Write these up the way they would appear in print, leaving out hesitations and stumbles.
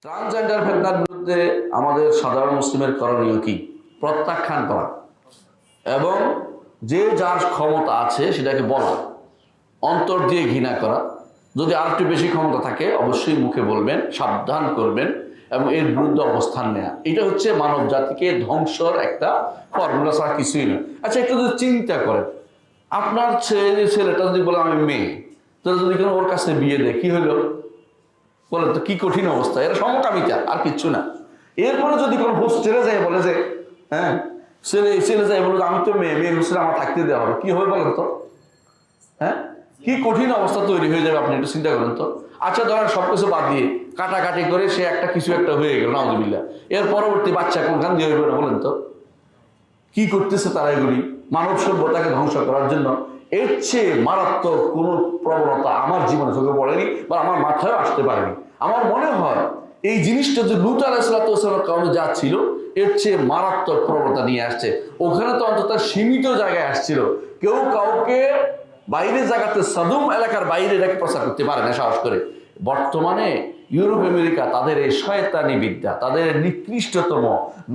Transgender ফেতনার বিরুদ্ধে আমাদের সাধারণ মুসলিমের করণীয় কি? প্রত্যাখ্যান করা এবং যে যার ক্ষমতা আছে সেটাকে বলা, অন্তর দিয়ে ঘৃণা করা। যদি আর একটু বেশি ক্ষমতা থাকে অবশ্যই মুখে বলবেন, সাবধান করবেন এবং এর বিরুদ্ধে অবস্থান নেওয়া। এটা হচ্ছে মানব জাতিকে ধ্বংসর একটা ফর্মুলা ছাড়া কিছুই নয়। আচ্ছা, একটু যদি চিন্তা করেন, আপনার ছেলেটা যদি বলে আমি মেয়ে, তাহলে যদি কেন ওর কাছে বিয়ে দেয়, কি হইলো বলেন তো? কি কঠিন অবস্থা! এরা সমকামিতা আর কিচ্ছু না। এরপরে যদি কোনো হোস্টেলে যায় বলে যে হ্যাঁ ছেলে যায় বলে আমি তো মেয়ে হোস্টেলে আমার থাকতে দেওয়া হবে, কি হবে বলেন তো? হ্যাঁ, কি কঠিন অবস্থা তৈরি হয়ে যাবে, আপনি একটু চিন্তা করেন তো। আচ্ছা, ধরেন সবকিছু বাদ দিয়ে কাটাকাটি করে সে একটা কিছু একটা হয়ে গেল, নাউজুবিল্লাহ। এর পরবর্তী বাচ্চা কোনখান দিয়ে হইবে না বলেন তো? কি করতেছে তারা এগুলি মানব সভ্যতাকে ধ্বংস করার জন্য। এর চেয়ে মারাত্মক কোন প্রবণতা আমার জীবনে চোখে পড়েনি বা আমার মাথায় আসতে পারেনি। আমার মনে হয় এই জিনিসটা যে লূত আলাইহিসসালামের কারণে যা ছিল, এর চেয়ে মারাত্মক প্রবণতা নিয়ে আসছে। ওখানে তো অন্তত সীমিত জায়গায় আসছিল, কেউ কাউকে বাইরের জায়গাতে সাদুম এলাকার বাইরে এটাকে প্রচার করতে পারে না সাহস করে। বর্তমানে ইউরোপ আমেরিকা তাদের এই শয়তানি বিদ্যা, তাদের নিকৃষ্টতম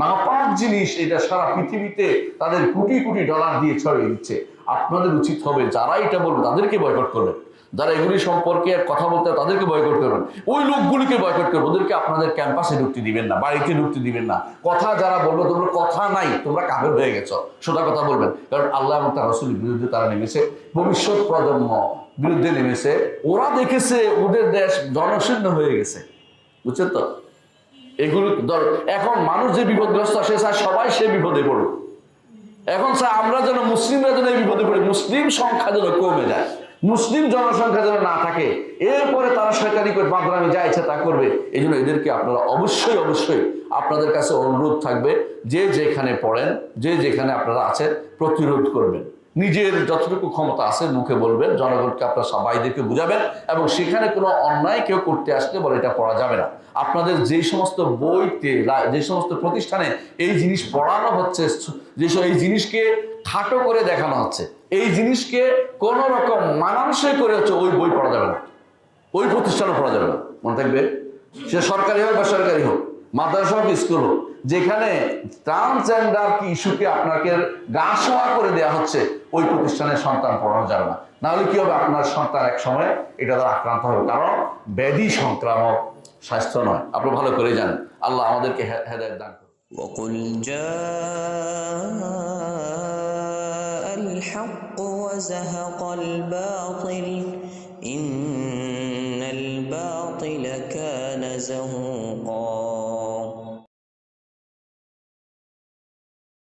নাপাক জিনিস, এটা সারা পৃথিবীতে তাদের কোটি কোটি ডলার দিয়ে ছড়িয়ে দিচ্ছে। আপনাদের উচিত হবে যারা এটা বলবে তাদেরকে বয়কট করবেন, যারা এগুলি সম্পর্কে কথা বলতে তাদেরকে বয়কট করবেন, ওই লোকগুলিকে বয়কট করবেন। ওদেরকে আপনাদের ক্যাম্পাসে ঢুকতে দিবেন না, বাড়িতে ঢুকতে দিবেন না। কথা যারা বলবে তোমরা কথা নাই, তোমরা কাফের হয়ে গেছো, সোজা কথা বলবেন। কারণ আল্লাহ এবং তার রাসূলের বিরুদ্ধে তারা নেমেছে, ভবিষ্যৎ প্রজন্ম বিরুদ্ধে নেমেছে। ওরা দেখেছে ওদের দেশ জনশূন্য হয়ে গেছে, বুঝছেন তো? এগুলো এখন মানুষ যে বিপদগ্রস্ত সে চায় সবাই সে বিপদে পড়ুক। এখন চায় আমরা যেন মুসলিমরা যেন এই বিপদে পড়ি, মুসলিম সংখ্যা যেন কমে যায়, মুসলিম জনসংখ্যা যেন না থাকে। এরপরে তারা শয়তানি করে বাদরামি যা ইচ্ছা তা করবে। এই জন্য এদেরকে আপনারা অবশ্যই অবশ্যই আপনাদের কাছে অনুরোধ থাকবে, যে যেখানে পড়েন, যে যেখানে আপনারা আছেন, প্রতিরোধ করবেন। নিজের যতটুকু ক্ষমতা আছে মুখে বলবেন, জনগণকে আপনারা সবাইদেরকে বুঝাবেন। এবং সেখানে কোনো অন্যায় কেউ করতে আসলে বলে এটা পড়া যাবে না। আপনাদের যে সমস্ত বইতে, যে সমস্ত প্রতিষ্ঠানে এই জিনিস পড়ানো হচ্ছে, যেসব এই জিনিসকে খাটো করে দেখানো হচ্ছে, এই জিনিসকে কোন রকম মানানসই করে হচ্ছে, ওই বই পড়া যাবে না, ওই প্রতিষ্ঠানও পড়া যাবে না। মনে থাকবে, সে সরকারি হোক বা সরকারি হোক, মাদ্রাসা হোক, স্কুল হোক, যেখানে ট্রান্সজেন্ডার কি ইস্যুকে আপনাকে গা শোয়া করে দেওয়া হচ্ছে, ওই প্রতিষ্ঠানের সন্তান পড়ানো যাবে না। নাহলে কি হবে, আপনার সন্তান এক সময় এটা দ্বারা আক্রান্ত হবে। কারণ ব্যাধি সংক্রামক, স্বাস্থ্য নয়। আপনি ভালো করে জানেন। আল্লাহ আমাদেরকে হেদায়েত দান করুন। وقل جاء الحق وزهق الباطل إن الباطل كان زهوقا